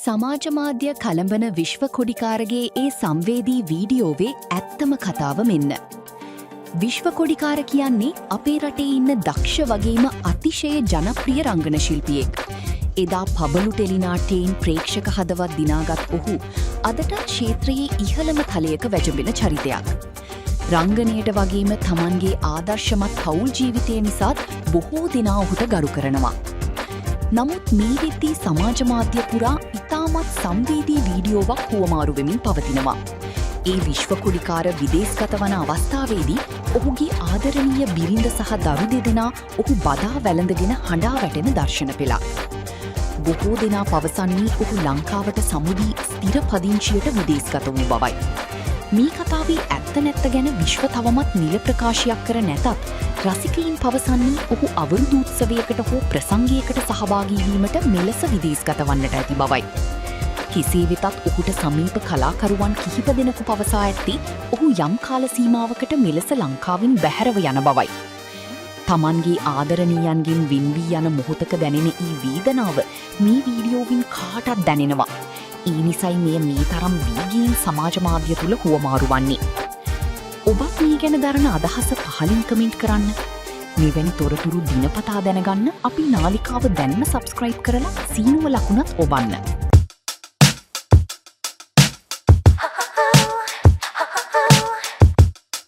සමාජ මාධ්‍ය කළඹන විශ්ව කොඩිකාරගේ ඒ සංවේදී වීඩියෝවේ ඇත්තම කතාව මෙන්න. විශ්ව කොඩිකාර කියන්නේ අපේ රටේ ඉන්න දක්ෂ වගේම අතිශය ජනප්‍රිය රංගන ශිල්පියෙක්. එදා පබළු ටෙලිනාට්‍යයෙන් ප්‍රේක්ෂක හදවත් දිනාගත් ඔහු අදට ක්ෂේත්‍රයේ ඉහළම තලයක වැජඹෙන චරිතයක්. රංගනයට වගේම තමන්ගේ ආදර්ශමත් පවුල් ජීවිතය නිසාත් බොහෝ දෙනා ඔහුට ගරු කරනවා. නමුත් මේ වෙද්දී සමාජ මාධ්‍ය පුරා ඉතාමත් සංවේදී වීඩියෝවක් හුවමාරු වෙමින් පවතිනවා. ඒ විශ්ව කොඩිකාර විදේශගත වන අවස්ථාවේදී ඔහුගේ ආදරණීය බිරිඳ සහ දරු දෙදෙනා ඔහු බදා වැළඳගෙන හඬා වැටෙන දර්ශන පෙළක්. බොහෝ දෙනා පවසන්නේ ඔහු ලංකාවට සමුදී ස්ථිර පදිංචියට විදේශගත වූ බවයි. මේ කතාවේ ඇත්ත නැත්ත ගැන විශ්ව තවමත් නිල ප්‍රකාශයක් කර නැතත් රසිකයින් පවසන්නේ ඔහු අවුරුදු උත්සවයකට හෝ ප්‍රසංගයකට සහභාගී වීමට මෙලෙස විදේශගත වන්නට ඇති බවයි. කෙසේ වෙතත් ඔහුට සමීප කලාකරුවන් කිහිප දෙනෙකු පවසා ඇත්තේ ඔහු යම් කාල සීමාවකට මෙලෙස ලංකාවෙන් බැහැරව යන බවයි. තමන්ගේ ආදරණීයන්ගෙන් වෙන්වී යන මොහොතක දැනෙන ඊ වේදනාව මේ වීඩියෝවින් කාටත් දැනෙනවා. ඒ නිසයි මෙය මේ තරම් වේගයෙන් සමාජ මාධ්‍ය තුළ හුවමාරු වන්නේ. ඔබත් මේ ගැන දරන අදහස පහලින් කමෙන්ට් කරන්න. මෙවැනි තොරතුරු දිනපතා දැනගන්න අපි නාලිකාව දැන්ම සබ්ස්ක්‍රයිබ් කරලා සීනුව ලකුණත් ඔබන්න.